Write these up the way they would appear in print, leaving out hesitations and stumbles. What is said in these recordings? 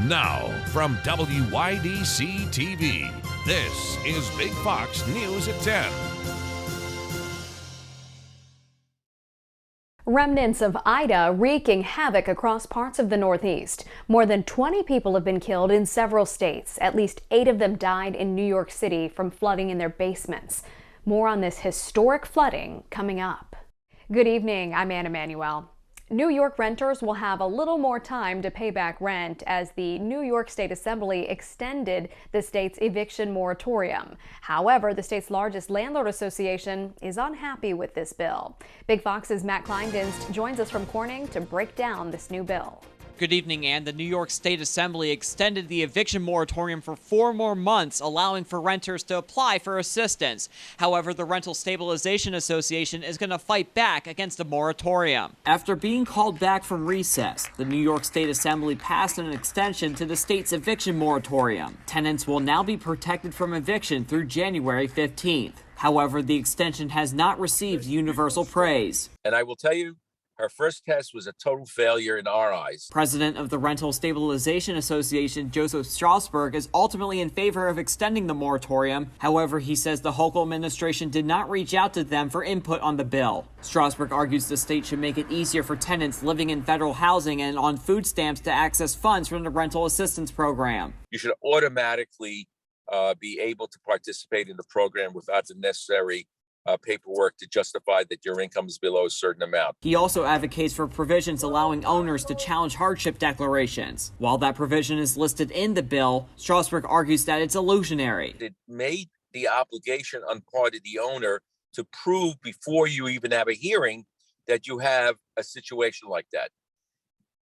Now, from WYDC TV, this is Big Fox News at 10. Remnants of Ida wreaking havoc across parts of the Northeast. More than 20 people have been killed in several states. At least 8 of them died in New York City from flooding in their basements. More on this historic flooding coming up. Good evening, I'm Anna Manuel. New York renters will have a little more time to pay back rent as the New York State Assembly extended the state's eviction moratorium. However, the state's largest landlord association is unhappy with this bill. Big Fox's Matt Kleindinst joins us from Corning to break down this new bill. Good evening, Ann. The New York State Assembly extended the eviction moratorium for 4 more months, allowing for renters to apply for assistance. However, the Rental Stabilization Association is going to fight back against the moratorium. After being called back from recess, the New York State Assembly passed an extension to the state's eviction moratorium. Tenants will now be protected from eviction through January 15th. However, the extension has not received universal praise. And I will tell you, our first test was a total failure in our eyes. President of the Rental Stabilization Association, Joseph Strasburg, is ultimately in favor of extending the moratorium. However, he says the Hochul administration did not reach out to them for input on the bill. Strasburg argues the state should make it easier for tenants living in federal housing and on food stamps to access funds from the rental assistance program. You should automatically be able to participate in the program without the necessary paperwork to justify that your income is below a certain amount. He also advocates for provisions allowing owners to challenge hardship declarations. While that provision is listed in the bill, Strasburg argues that it's illusionary. It made the obligation on part of the owner to prove before you even have a hearing that you have a situation like that.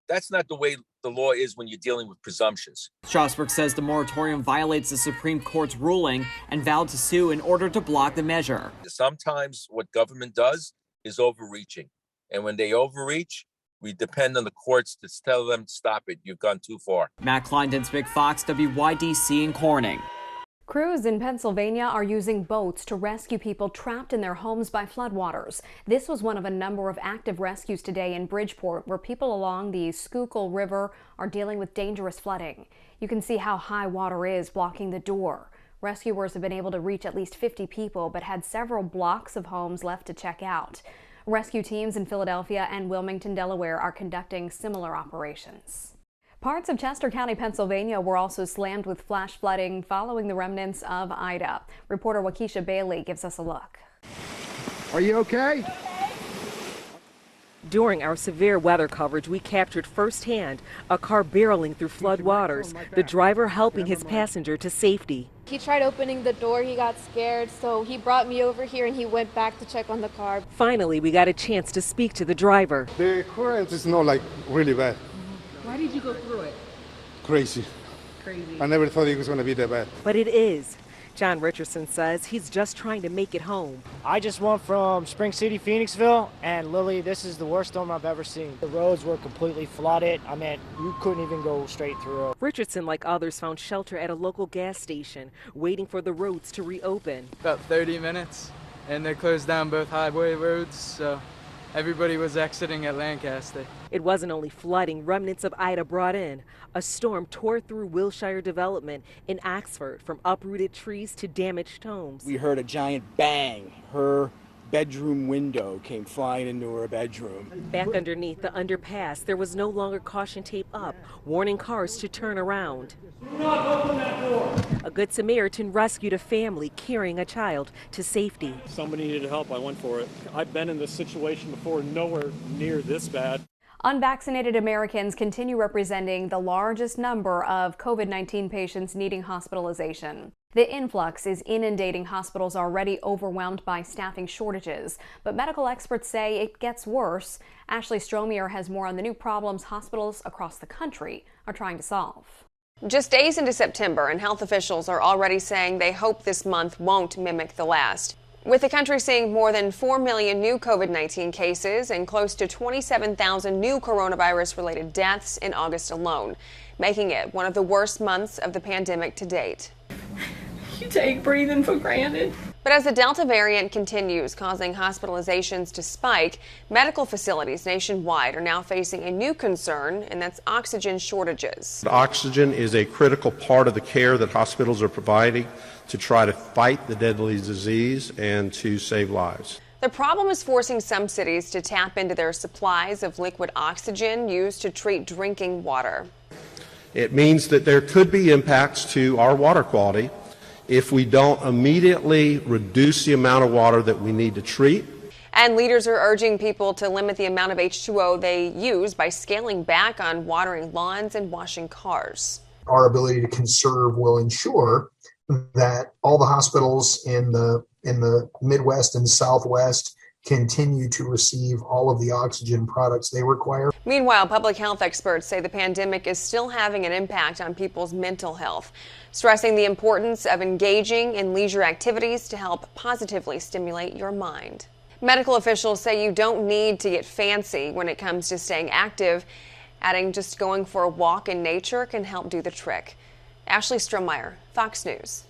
That's not the way the law is when you're dealing with presumptions. Strasburg says the moratorium violates the Supreme Court's ruling and vowed to sue in order to block the measure. Sometimes what government does is overreaching. And when they overreach, we depend on the courts to tell them, stop it, you've gone too far. Matt Kleindin's Big Fox, WYDC in Corning. Crews in Pennsylvania are using boats to rescue people trapped in their homes by floodwaters. This was one of a number of active rescues today in Bridgeport, where people along the Schuylkill River are dealing with dangerous flooding. You can see how high water is blocking the door. Rescuers have been able to reach at least 50 people, but had several blocks of homes left to check out. Rescue teams in Philadelphia and Wilmington, Delaware are conducting similar operations. Parts of Chester County, Pennsylvania were also slammed with flash flooding following the remnants of Ida. Reporter Waukesha Bailey gives us a look. Are you okay? During our severe weather coverage, we captured firsthand a car barreling through flood waters, the driver helping his passenger to safety. He tried opening the door, he got scared, so he brought me over here and he went back to check on the car. Finally, we got a chance to speak to the driver. The current is not like really bad. Why did you go through it? Crazy. I never thought it was going to be that bad. But it is. John Richardson says he's just trying to make it home. I just went from Spring City, Phoenixville, and Lily, this is the worst storm I've ever seen. The roads were completely flooded. I mean, you couldn't even go straight through. Richardson, like others, found shelter at a local gas station, waiting for the roads to reopen. About 30 minutes, and they closed down both highway roads, so everybody was exiting at Lancaster. It wasn't only flooding remnants of Ida brought in. A storm tore through Wilshire Development in Oxford, from uprooted trees to damaged homes. We heard a giant bang. Her bedroom window came flying into her bedroom. Back underneath the underpass, there was no longer caution tape up, warning cars to turn around. Do not open that door. A Good Samaritan rescued a family carrying a child to safety. Somebody needed help, I went for it. I've been in this situation before, nowhere near this bad. Unvaccinated Americans continue representing the largest number of COVID-19 patients needing hospitalization. The influx is inundating hospitals already overwhelmed by staffing shortages, but medical experts say it gets worse. Ashley Stromier has more on the new problems hospitals across the country are trying to solve. Just days into September, and health officials are already saying they hope this month won't mimic the last. With the country seeing more than 4 million new COVID-19 cases and close to 27,000 new coronavirus-related deaths in August alone, making it one of the worst months of the pandemic to date. You take breathing for granted. But as the Delta variant continues, causing hospitalizations to spike, medical facilities nationwide are now facing a new concern, and that's oxygen shortages. Oxygen is a critical part of the care that hospitals are providing to try to fight the deadly disease and to save lives. The problem is forcing some cities to tap into their supplies of liquid oxygen used to treat drinking water. It means that there could be impacts to our water quality if we don't immediately reduce the amount of water that we need to treat. And leaders are urging people to limit the amount of H2O they use by scaling back on watering lawns and washing cars. Our ability to conserve will ensure that all the hospitals in the Midwest and Southwest continue to receive all of the oxygen products they require. Meanwhile, public health experts say the pandemic is still having an impact on people's mental health, stressing the importance of engaging in leisure activities to help positively stimulate your mind. Medical officials say you don't need to get fancy when it comes to staying active, adding just going for a walk in nature can help do the trick. Ashley Strohmeyer, Fox News.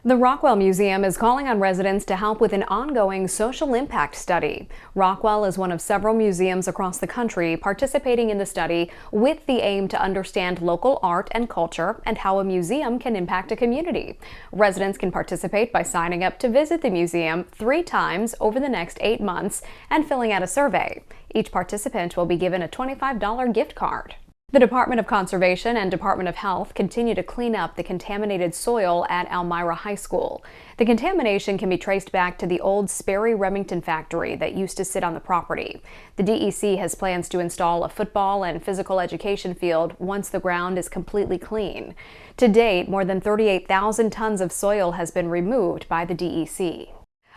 The Rockwell Museum is calling on residents to help with an ongoing social impact study. Rockwell is one of several museums across the country participating in the study with the aim to understand local art and culture and how a museum can impact a community. Residents can participate by signing up to visit the museum 3 times over the next 8 months and filling out a survey. Each participant will be given a $25 gift card. The Department of Conservation and Department of Health continue to clean up the contaminated soil at Elmira High School. The contamination can be traced back to the old Sperry Remington factory that used to sit on the property. The DEC has plans to install a football and physical education field once the ground is completely clean. To date, more than 38,000 tons of soil has been removed by the DEC.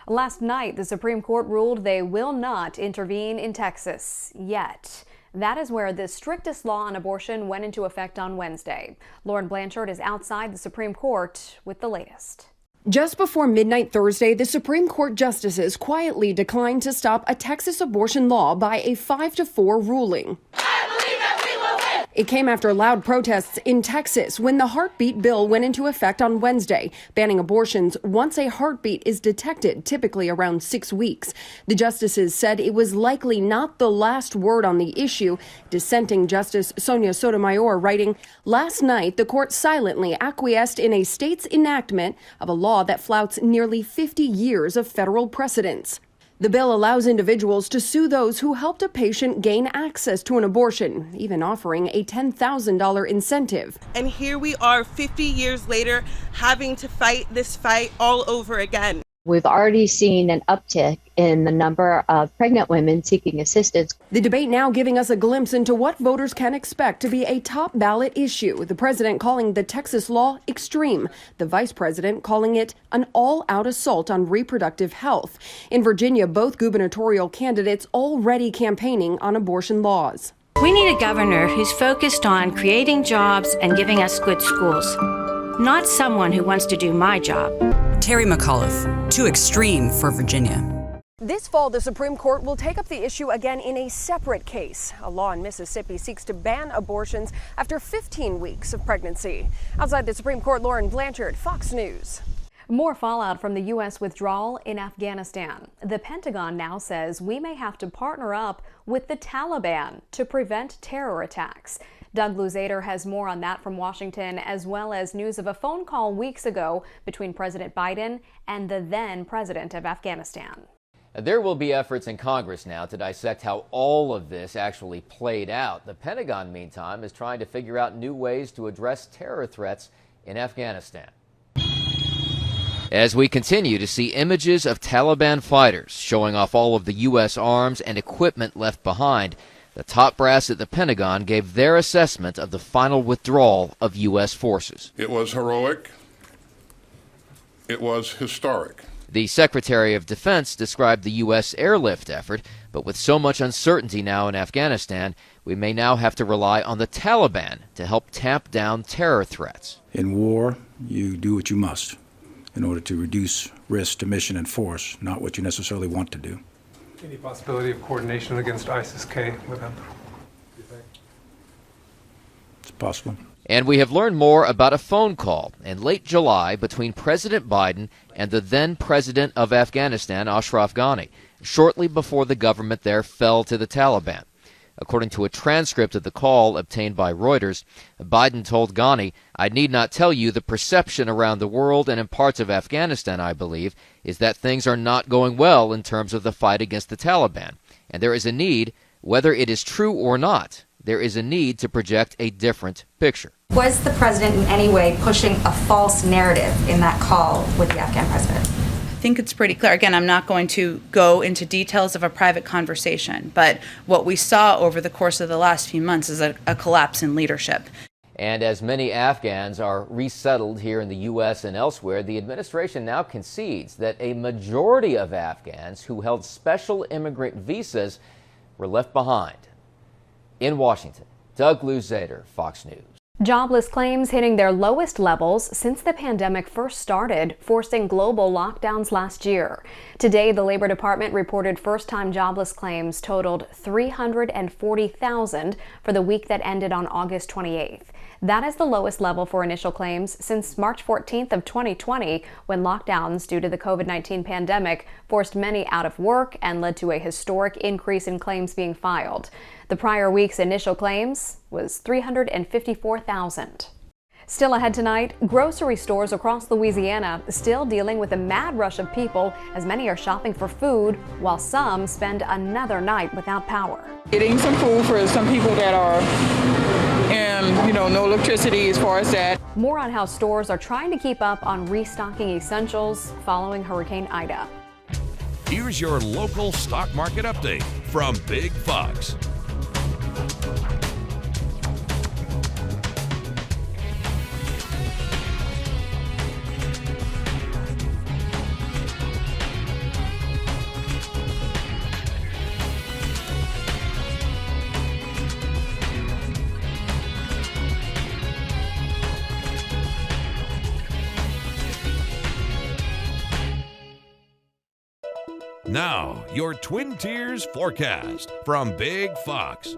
Last night, the Supreme Court ruled they will not intervene in Texas yet. That is where the strictest law on abortion went into effect on Wednesday. Lauren Blanchard is outside the Supreme Court with the latest. Just before midnight Thursday, the Supreme Court justices quietly declined to stop a Texas abortion law by a 5-4 ruling. It came after loud protests in Texas when the heartbeat bill went into effect on Wednesday, banning abortions once a heartbeat is detected, typically around 6 weeks. The justices said it was likely not the last word on the issue. Dissenting Justice Sonia Sotomayor writing, "Last night, the court silently acquiesced in a state's enactment of a law that flouts nearly 50 years of federal precedents." The bill allows individuals to sue those who helped a patient gain access to an abortion, even offering a $10,000 incentive. And here we are 50 years later having to fight this fight all over again. We've already seen an uptick in the number of pregnant women seeking assistance. The debate now giving us a glimpse into what voters can expect to be a top ballot issue. The president calling the Texas law extreme. The vice president calling it an all-out assault on reproductive health. In Virginia, both gubernatorial candidates already campaigning on abortion laws. We need a governor who's focused on creating jobs and giving us good schools, not someone who wants to do my job. Terry McAuliffe, too extreme for Virginia. This fall, the Supreme Court will take up the issue again in a separate case. A law in Mississippi seeks to ban abortions after 15 weeks of pregnancy. Outside the Supreme Court, Lauren Blanchard, Fox News. More fallout from the U.S. withdrawal in Afghanistan. The Pentagon now says we may have to partner up with the Taliban to prevent terror attacks. Doug Luzader has more on that from Washington, as well as news of a phone call weeks ago between President Biden and the then president of Afghanistan. There will be efforts in Congress now to dissect how all of this actually played out. The Pentagon, meantime, is trying to figure out new ways to address terror threats in Afghanistan. As we continue to see images of Taliban fighters showing off all of the U.S. arms and equipment left behind, the top brass at the Pentagon gave their assessment of the final withdrawal of U.S. forces. It was heroic. It was historic. The Secretary of Defense described the U.S. airlift effort, but with so much uncertainty now in Afghanistan, we may now have to rely on the Taliban to help tamp down terror threats. In war, you do what you must in order to reduce risk to mission and force, not what you necessarily want to do. Any possibility of coordination against ISIS-K with them? It's possible. And we have learned more about a phone call in late July between President Biden and the then president of Afghanistan, Ashraf Ghani, shortly before the government there fell to the Taliban. According to a transcript of the call obtained by Reuters, Biden told Ghani, "I need not tell you the perception around the world and in parts of Afghanistan, I believe, is that things are not going well in terms of the fight against the Taliban. And there is a need, whether it is true or not, there is a need to project a different picture." Was the president in any way pushing a false narrative in that call with the Afghan president? I think it's pretty clear. Again, I'm not going to go into details of a private conversation, but what we saw over the course of the last few months is a collapse in leadership. And as many Afghans are resettled here in the U.S. and elsewhere, the administration now concedes that a majority of Afghans who held special immigrant visas were left behind. In Washington, Doug Luzader, Fox News. Jobless claims hitting their lowest levels since the pandemic first started, forcing global lockdowns last year. Today, the Labor Department reported first-time jobless claims totaled 340,000 for the week that ended on August 28th. That is the lowest level for initial claims since March 14th of 2020, when lockdowns due to the COVID-19 pandemic forced many out of work and led to a historic increase in claims being filed. The prior week's initial claims was 354,000. Still ahead tonight, grocery stores across Louisiana still dealing with a mad rush of people as many are shopping for food while some spend another night without power. Getting some food for some people that are no electricity as far as that. More on how stores are trying to keep up on restocking essentials following Hurricane Ida. Here's your local stock market update from Big Fox. Now, your Twin Tiers forecast from Big Fox.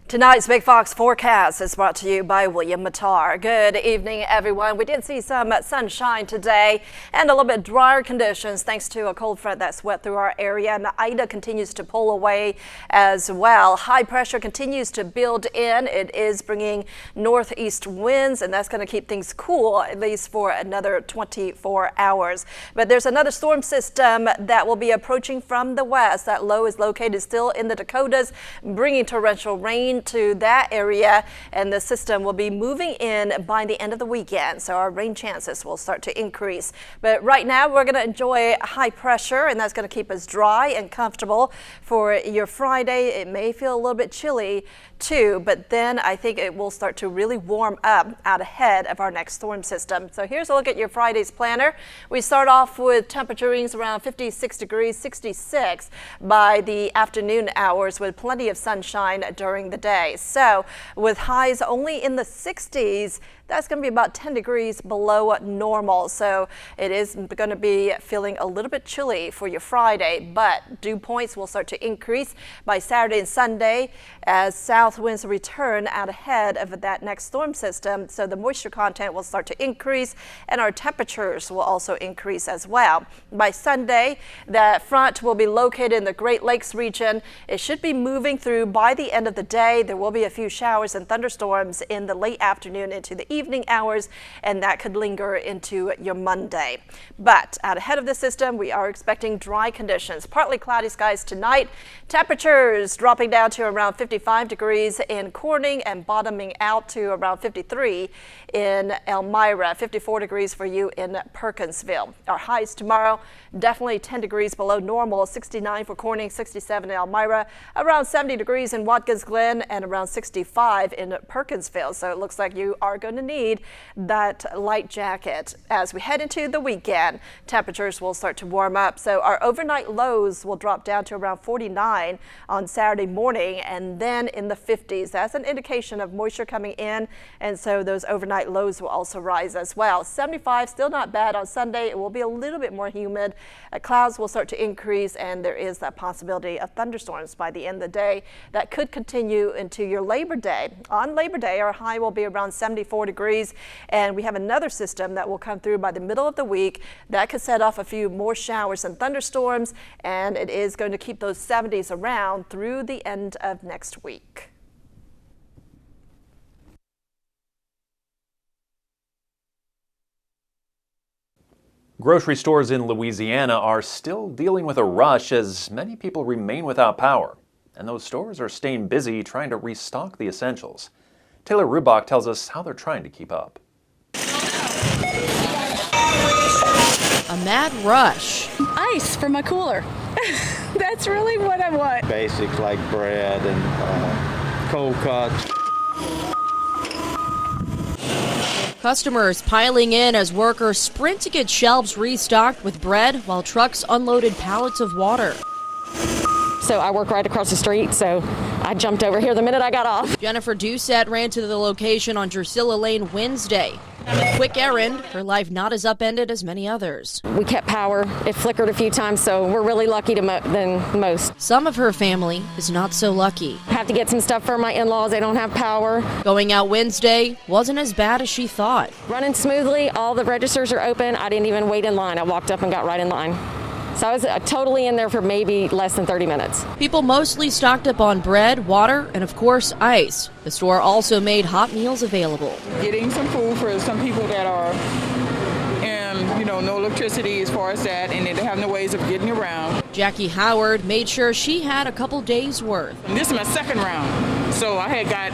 Tonight's Big Fox forecast is brought to you by William Mattar. Good evening, everyone. We did see some sunshine today and a little bit drier conditions thanks to a cold front that swept through our area, and Ida continues to pull away as well. High pressure continues to build in. It is bringing northeast winds, and that's going to keep things cool at least for another 24 hours. But there's another storm system that will be approaching from the west. That low is located still in the Dakotas, bringing torrential rain to that area, and the system will be moving in by the end of the weekend, so our rain chances will start to increase. But right now we're going to enjoy high pressure, and that's going to keep us dry and comfortable for your Friday. It may feel a little bit chilly too, but then I think it will start to really warm up out ahead of our next storm system. So here's a look at your Friday's planner. We start off with temperature readings around 56 degrees, 66 by the afternoon hours, with plenty of sunshine during the day. So with highs only in the 60s, that's going to be about 10 degrees below normal. So it is going to be feeling a little bit chilly for your Friday, but dew points will start to increase by Saturday and Sunday as south winds return out ahead of that next storm system. So the moisture content will start to increase, and our temperatures will also increase as well. By Sunday, that front will be located in the Great Lakes region. It should be moving through by the end of the day. There will be a few showers and thunderstorms in the late afternoon into the evening hours, and that could linger into your Monday. But out ahead of the system, we are expecting dry conditions, partly cloudy skies tonight. Temperatures dropping down to around 55 degrees in Corning and bottoming out to around 53 in Elmira, 54 degrees for you in Perkinsville. Our highs tomorrow, definitely 10 degrees below normal, 69 for Corning, 67 in Elmira, around 70 degrees in Watkins Glen, and around 65 in Perkinsville. So it looks like you are going to need that light jacket. As we head into the weekend, temperatures will start to warm up. So our overnight lows will drop down to around 49 on Saturday morning, and then in the 50s. That's an indication of moisture coming in, and so those overnight lows will also rise as well. 75, still not bad on Sunday. It will be a little bit more humid. Clouds will start to increase, and there is that possibility of thunderstorms by the end of the day that could continue into your Labor Day. On Labor Day, our high will be around 74 degrees, and we have another system that will come through by the middle of the week that could set off a few more showers and thunderstorms, and it is going to keep those 70s around through the end of next week. Grocery stores in Louisiana are still dealing with a rush as many people remain without power, and those stores are staying busy trying to restock the essentials. Taylor Rubach tells us how they're trying to keep up. A mad rush. Ice for my cooler. That's really what I want. Basics like bread and cold cuts. Customers piling in as workers sprint to get shelves restocked with bread while trucks unloaded pallets of water. So I work right across the street, so I jumped over here the minute I got off. Jennifer Doucette ran to the location on Drusilla Lane Wednesday. A quick errand, her life not as upended as many others. We kept power. It flickered a few times, so we're really lucky than most. Some of her family is not so lucky. I have to get some stuff for my in-laws. They don't have power. Going out Wednesday wasn't as bad as she thought. Running smoothly. All the registers are open. I didn't even wait in line. I walked up and got right in line. So I was totally in there for maybe less than 30 minutes. People mostly stocked up on bread, water, and of course, ice. The store also made hot meals available. Getting some food for some people that are in, no electricity as far as that, and they have no ways of getting around. Jackie Howard made sure she had a couple days worth. And this is my second round, so I had got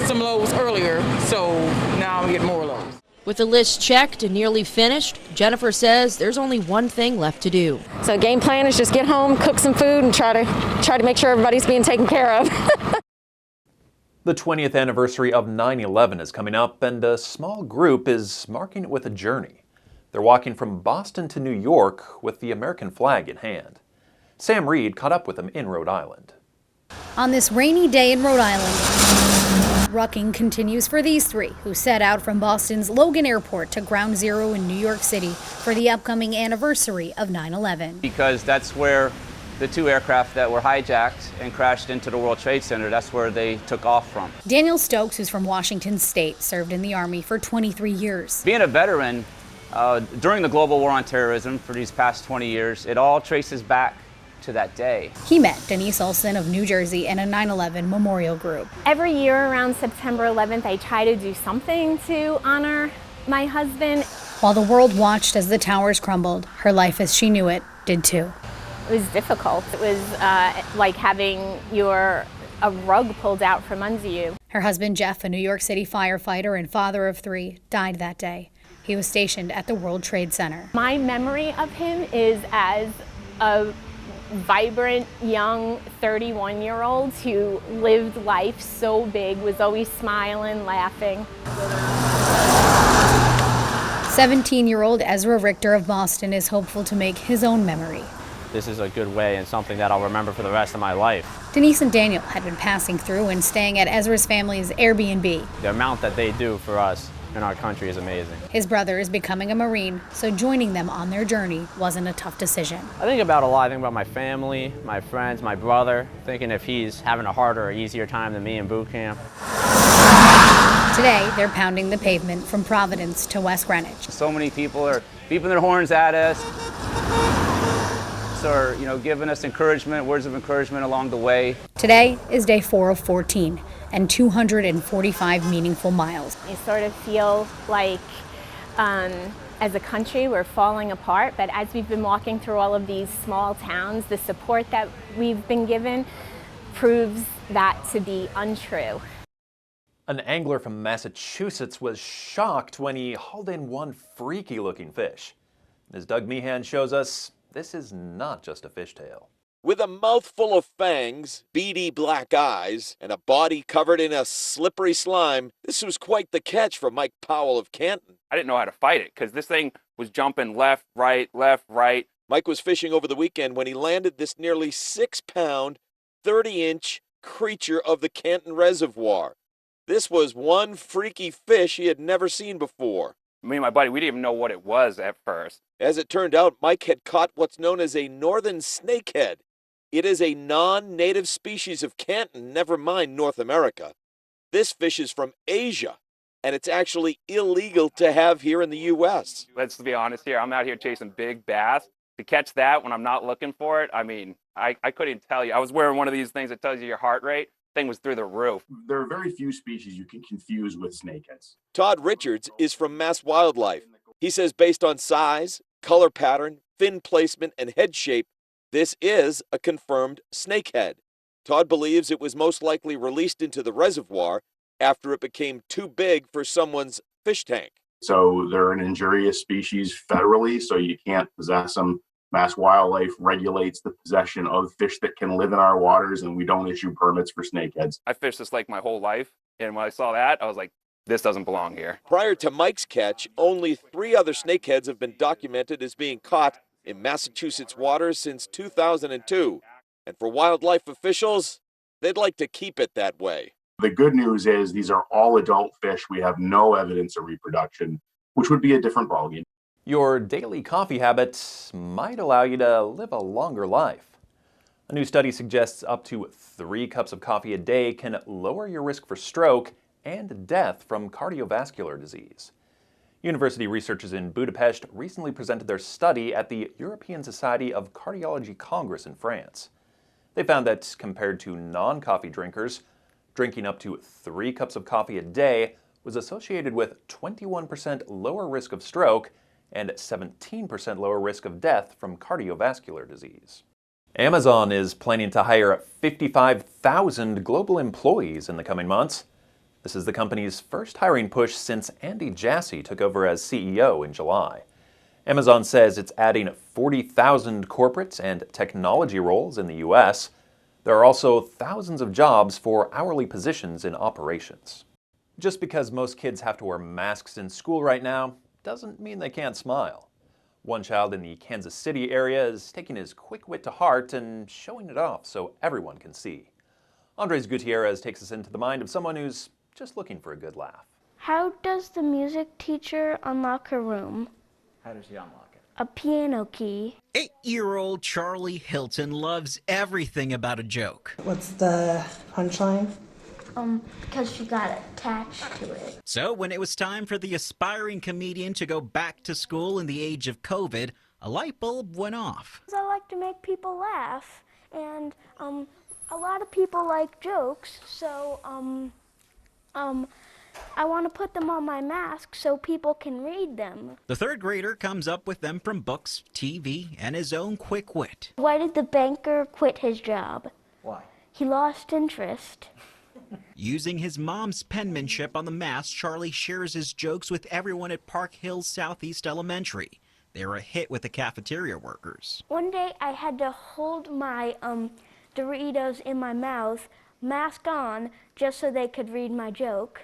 some loaves earlier, so now I'm getting more loaves. With the list checked and nearly finished, Jennifer says there's only one thing left to do. So game plan is just get home, cook some food, and try to make sure everybody's being taken care of. The 20th anniversary of 9/11 is coming up, and a small group is marking it with a journey. They're walking from Boston to New York with the American flag in hand. Sam Reed caught up with them in Rhode Island. On this rainy day in Rhode Island, rucking continues for these three who set out from Boston's Logan Airport to Ground Zero in New York City for the upcoming anniversary of 9/11. Because that's where the two aircraft that were hijacked and crashed into the World Trade Center, that's where they took off from. Daniel Stokes, who's from Washington State, served in the Army for 23 years. Being a veteran during the global war on terrorism for these past 20 years, it all traces back to that day. He met Denise Olson of New Jersey in a 9/11 memorial group. Every year around September 11th, I try to do something to honor my husband. While the world watched as the towers crumbled, her life as she knew it did too. It was difficult. It was like having a rug pulled out from under you. Her husband Jeff, a New York City firefighter and father of three, died that day. He was stationed at the World Trade Center. My memory of him is as a vibrant, young 31-year-old who lived life so big, was always smiling, laughing. 17-year-old Ezra Richter of Boston is hopeful to make his own memory. This is a good way and something that I'll remember for the rest of my life. Denise and Daniel had been passing through and staying at Ezra's family's Airbnb. The amount that they do for us in our country is amazing. His brother is becoming a Marine, so joining them on their journey wasn't a tough decision. I think about a lot. I think about my family, my friends, my brother, thinking if he's having a harder or easier time than me in boot camp. Today, they're pounding the pavement from Providence to West Greenwich. So many people are beeping their horns at us, or giving us encouragement, words of encouragement along the way. Today is day 4 of 14 and 245 meaningful miles. You sort of feel like as a country we're falling apart, but as we've been walking through all of these small towns, the support that we've been given proves that to be untrue. An angler from Massachusetts was shocked when he hauled in one freaky-looking fish. As Doug Meehan shows us, this is not just a fishtail. With a mouthful of fangs, beady black eyes, and a body covered in a slippery slime, this was quite the catch for Mike Powell of Canton. I didn't know how to fight it because this thing was jumping left, right. Mike was fishing over the weekend when he landed this nearly 6-pound, 30-inch creature of the Canton Reservoir. This was one freaky fish he had never seen before. Me and my buddy, we didn't even know what it was at first. As it turned out, Mike had caught what's known as a northern snakehead. It is a non-native species of Canton, never mind North America. This fish is from Asia, and it's actually illegal to have here in the U.S. Let's be honest here. I'm out here chasing big bass. To catch that when I'm not looking for it, I mean, I couldn't even tell you. I was wearing one of these things that tells you your heart rate. Thing was through the roof. There are very few species you can confuse with snakeheads. Todd Richards is from Mass Wildlife. He says based on size, color pattern, fin placement, and head shape, this is a confirmed snakehead. Todd believes it was most likely released into the reservoir after it became too big for someone's fish tank. So they're an injurious species federally, so you can't possess them. Mass Wildlife regulates the possession of fish that can live in our waters, and we don't issue permits for snakeheads. I fished this lake my whole life, and when I saw that, I was like, this doesn't belong here. Prior to Mike's catch, only 3 other snakeheads have been documented as being caught in Massachusetts waters since 2002. And for wildlife officials, they'd like to keep it that way. The good news is these are all adult fish. We have no evidence of reproduction, which would be a different ballgame. Your daily coffee habits might allow you to live a longer life. A new study suggests up to 3 cups of coffee a day can lower your risk for stroke and death from cardiovascular disease. University researchers in Budapest recently presented their study at the European Society of Cardiology Congress in France. They found that compared to non-coffee drinkers, drinking up to 3 cups of coffee a day was associated with 21% lower risk of stroke and 17% lower risk of death from cardiovascular disease. Amazon is planning to hire 55,000 global employees in the coming months. This is the company's first hiring push since Andy Jassy took over as CEO in July. Amazon says it's adding 40,000 corporate and technology roles in the U.S. There are also thousands of jobs for hourly positions in operations. Just because most kids have to wear masks in school right now doesn't mean they can't smile. One child in the Kansas City area is taking his quick wit to heart and showing it off so everyone can see. Andres Gutierrez takes us into the mind of someone who's just looking for a good laugh. How does the music teacher unlock her room? How does she unlock it? A piano key. 8-year-old Charlie Hilton loves everything about a joke. What's the punchline? Because she got attached to it. So when it was time for the aspiring comedian to go back to school in the age of COVID, a light bulb went off. I like to make people laugh, and a lot of people like jokes, so I want to put them on my mask so people can read them. The 3rd grader comes up with them from books, TV, and his own quick wit. Why did the banker quit his job? Why? He lost interest. Using his mom's penmanship on the mask, Charlie shares his jokes with everyone at Park Hills Southeast Elementary. They're a hit with the cafeteria workers. One day I had to hold my Doritos in my mouth, mask on, just so they could read my joke.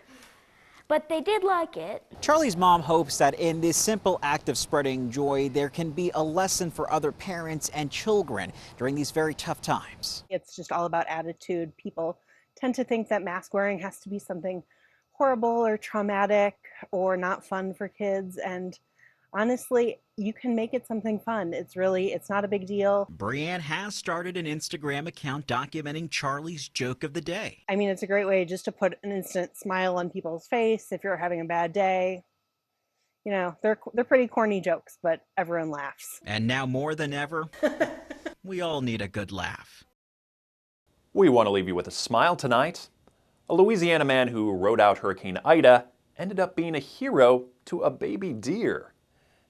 But they did like it. Charlie's mom hopes that in this simple act of spreading joy, there can be a lesson for other parents and children during these very tough times. It's just all about attitude. People tend to think that mask wearing has to be something horrible or traumatic or not fun for kids. And honestly, you can make it something fun. It's not a big deal. Brianne has started an Instagram account documenting Charlie's joke of the day. I mean, it's a great way just to put an instant smile on people's face if you're having a bad day. You know, they're pretty corny jokes, but everyone laughs. And now more than ever, we all need a good laugh. We want to leave you with a smile tonight. A Louisiana man who rode out Hurricane Ida ended up being a hero to a baby deer.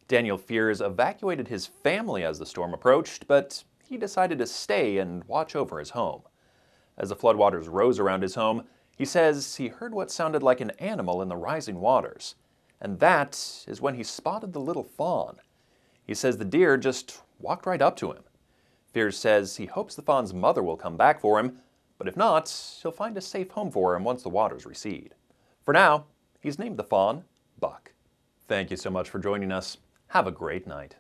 Daniel Fears evacuated his family as the storm approached, but he decided to stay and watch over his home. As the floodwaters rose around his home, he says he heard what sounded like an animal in the rising waters. And that is when he spotted the little fawn. He says the deer just walked right up to him. Fears says he hopes the fawn's mother will come back for him, but if not, he'll find a safe home for him once the waters recede. For now, he's named the fawn Buck. Thank you so much for joining us. Have a great night.